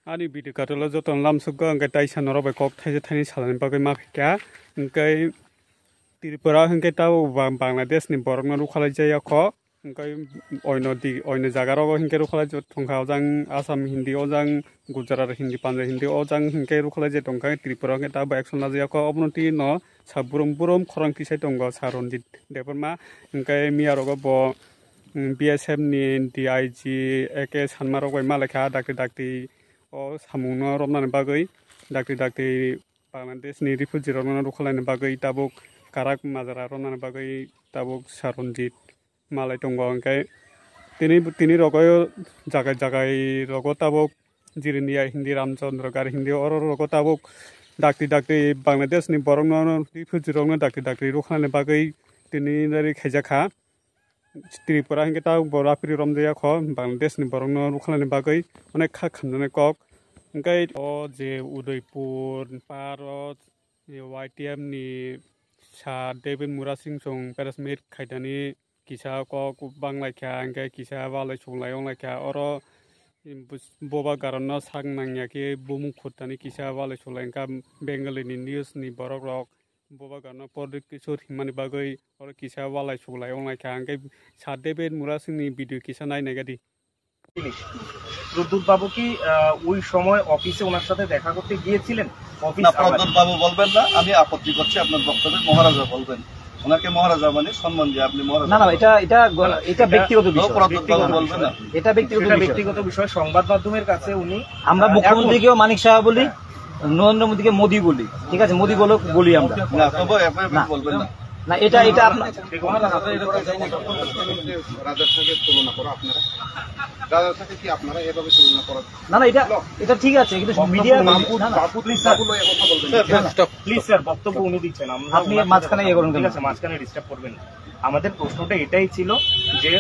Ani video katalo joton lam suga angkai taisa norobai kok thaise thani salani bagai makya angkai Tripura angkai tau Bangladesh ni borok na rukhalai jaya kho angkai oino jaga rogo angkai rukhalai tongkha ojang Assam Hindi ojang Gujarat Hindi Punjab Hindi ojang angkai rukhalai jaya tongkha Tripura angkai tau action lajaya kho obnoti no saburum khorang kisai tongo Saronjit deporma angkai mia rogo bo BSF ni DIG eke sanma rogo malakha dakti o samungno romna bagoi dakti Bangladesh ni refugee romna rukhalai bagoi tabuk karak mazara romna bagoi tabuk Saronjit malai tongo angkai tini rogo jagai rogo tabuk Jirindia Hindi Ramchandra gar Hindi oro rogo tabuk dakti Bangladesh ni borokno refugee romna dakti rukhalai bagoi tini dari khajaka Tripura hingga tahu bahwa April Romjaya kho Bangladesh ni borokno rukhalai bagoi onek kha khamjane kok angkai o je Udaipur Parot YTM ni sa David Murasing song Parasmit khaidani kisa kok banglai kha angkai kisa walai songlai onglai kha oro boba garano sang nangya ke bumuk khotani kisa walai songlai angka Bengali ni news ni borok rok boba garano podrik kisor himani bagoi oro kisa walai songlai onglai kha angkai sa David Murasing ni video kisa nai negadi Pradyut বাবু কি ওই সময় অফিসে ওনার সাথে দেখা করতে গিয়েছিলেন? না, প্রদ্যুৎ বাবু বলবেন না, আমি আপত্তি করছি আপনার বক্তব্যে। মহারাজা বলবেন, ওনাকে মহারাজা মানে সম্মান দিয়ে আপনি মহারাজা। না এটা ব্যক্তিগত বিষয়। প্রদ্যুৎ বাবু বলবেন না, এটা ব্যক্তিগত বিষয়। সংবাদ মাধ্যমের কাছে উনি আমরা মুখ্যমন্ত্রীকেও মানিক সাহা বলি, নরেন্দ্র মোদীকে মোদি বলি, ঠিক আছে, মোদি বলি আমরা না, তবে আপনি বলবেন না। না এটা আপনার না এটা ঠিক আছে, কিন্তু মিডিয়া প্লিজ স্যার বক্তব্য উনি দিচ্ছেন, আপনি মাঝখানে ইয়ে করুন, ঠিক আছে, মাঝখানে ডিস্টার্ব করবেন না। আমাদের প্রশ্নটা এটাই ছিল যে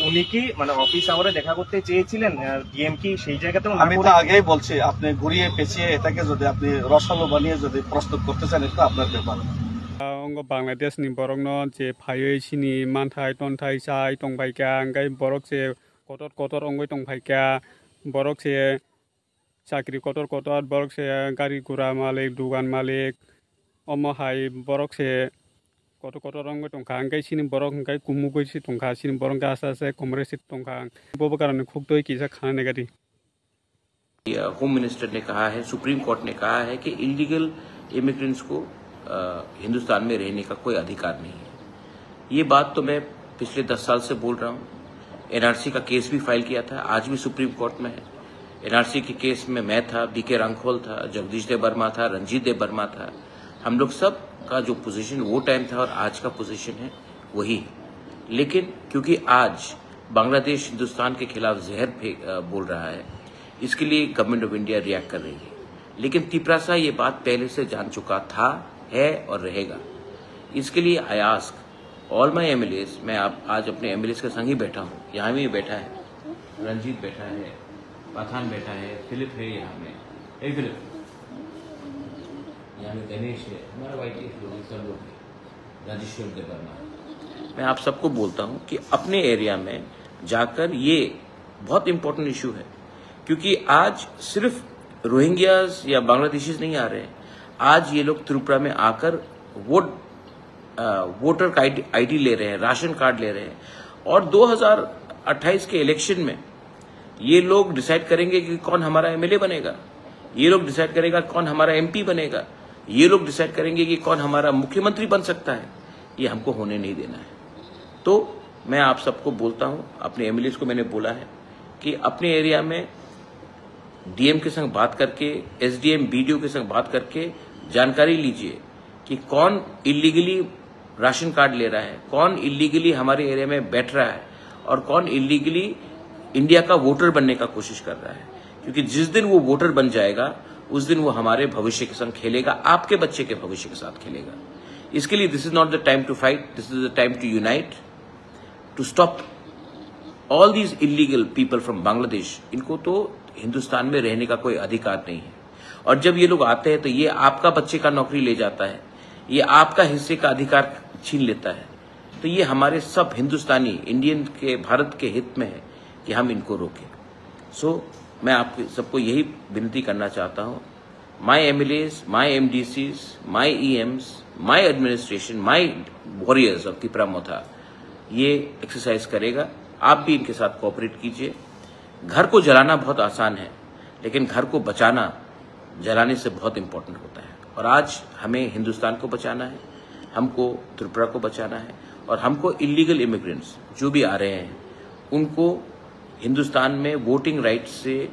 উনি কি মানে অফিস আওয়ারে দেখা করতে চেয়েছিলেন, ডিএম কি সেই জায়গাতে? আমি তো আগেই বলছি, আপনি ঘুরিয়ে পেঁচিয়ে এটাকে যদি আপনি রসালো বানিয়ে যদি প্রস্তুত করতে চান এটা আপনার ব্যাপার। Bangladesh ni borokno je phaioi sini manthai tonthai chai tongbaika angkai borok je kotor ongoi tongbaika borok je chakri kotor borok je gari gura malik dugan malik omo hai borok je kotor ongoi tongkha angkai sini borok angkai kumugoi si tongkha sini borok asa komre si tongkha bobo karone khubdoi kisa khana negati। Home minister ने कहा है, supreme court ने कहा है कि illegal immigrants को हिंदुस्तान में रहने का कोई अधिकार नहीं है। ये बात तो मैं पिछले 10 साल से बोल रहा हूँ। एनआरसी का केस भी फाइल किया था, आज भी सुप्रीम कोर्ट में है। एनआरसी के केस में मैं था, बीके रांखोल था, जगदीश देव वर्मा था, रंजीत देव वर्मा था। हम लोग सब का जो पोजीशन वो टाइम था और आज का पोजीशन है वही है। लेकिन क्योंकि आज बांग्लादेश हिंदुस्तान के खिलाफ जहर बोल रहा है, इसके लिए गवर्नमेंट ऑफ इंडिया रिएक्ट कर रही है। लेकिन तिपरासा ये बात पहले से जान चुका था, है और रहेगा। इसके लिए I ask all my MLAs, मैं आज अपने एमएलएस के संग ही बैठा हूँ, यहाँ भी बैठा है, रंजीत बैठा है, पठान बैठा है, फिलिप है यहाँ में, फिलिप यहाँ में, गणेश है, हमारा वाइट सब लोग है, राजेश्वर देव वर्मा। मैं आप सबको बोलता हूँ कि अपने एरिया में जाकर, ये बहुत इंपॉर्टेंट इशू है, क्योंकि आज सिर्फ रोहिंग्याज या बांग्लादेशीज नहीं आ रहे हैं, आज ये लोग त्रिपुरा में आकर वोटर आईडी ले रहे हैं, राशन कार्ड ले रहे हैं, और 2028 के इलेक्शन में ये लोग डिसाइड करेंगे कि कौन हमारा एमएलए बनेगा, ये लोग डिसाइड करेगा कौन हमारा एमपी बनेगा, ये लोग डिसाइड करेंगे कि कौन हमारा मुख्यमंत्री बन सकता है। ये हमको होने नहीं देना है। तो मैं आप सबको बोलता हूं, अपने एमएलए को मैंने बोला है कि अपने एरिया में डीएम के संग बात करके, एसडीएम बीडीओ के संग बात करके जानकारी लीजिए कि कौन इलीगली राशन कार्ड ले रहा है, कौन इलीगली हमारे एरिया में बैठ रहा है, और कौन इलीगली इंडिया का वोटर बनने का कोशिश कर रहा है। क्योंकि जिस दिन वो वोटर बन जाएगा उस दिन वो हमारे भविष्य के संग खेलेगा, आपके बच्चे के भविष्य के साथ खेलेगा। इसके लिए this is not the time to fight, this is the time to unite, to stop all these illegal people from Bangladesh. इनको तो हिंदुस्तान में रहने का कोई अधिकार नहीं है, और जब ये लोग आते हैं तो ये आपका बच्चे का नौकरी ले जाता है, ये आपका हिस्से का अधिकार छीन लेता है। तो ये हमारे सब हिंदुस्तानी इंडियन के, भारत के हित में है कि हम इनको रोकें। सो मैं आप सबको यही विनती करना चाहता हूँ, my MLAs, my MDCs, my EMs, my administration, my warriors of Tipra Motha ये एक्सरसाइज करेगा। आप भी इनके साथ कोऑपरेट कीजिए। घर को जलाना बहुत आसान है, लेकिन घर को बचाना जलाने से बहुत इंपॉर्टेंट होता है। और आज हमें हिंदुस्तान को बचाना है, हमको त्रिपुरा को बचाना है, और हमको इलीगल इमिग्रेंट्स जो भी आ रहे हैं उनको हिंदुस्तान में वोटिंग राइट से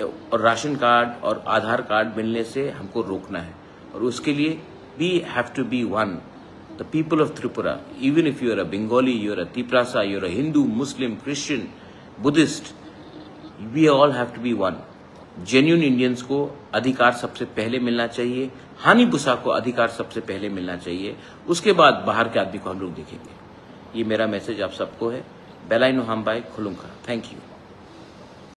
और राशन कार्ड और आधार कार्ड मिलने से हमको रोकना है। और उसके लिए we have to be one, the people of Tripura, even if you are a Bengali, you are a Tiprasa, you are a Hindu, Muslim, Christian, Buddhist, we all have to be one. Genuine Indians को अधिकार सबसे पहले मिलना चाहिए, हानि बुसा को अधिकार सबसे पहले मिलना चाहिए, उसके बाद बाहर के आदमी को हम लोग देखेंगे। ये मेरा मैसेज आप सबको है। बेलाइनो हम बाय खुलुंका। Thank you.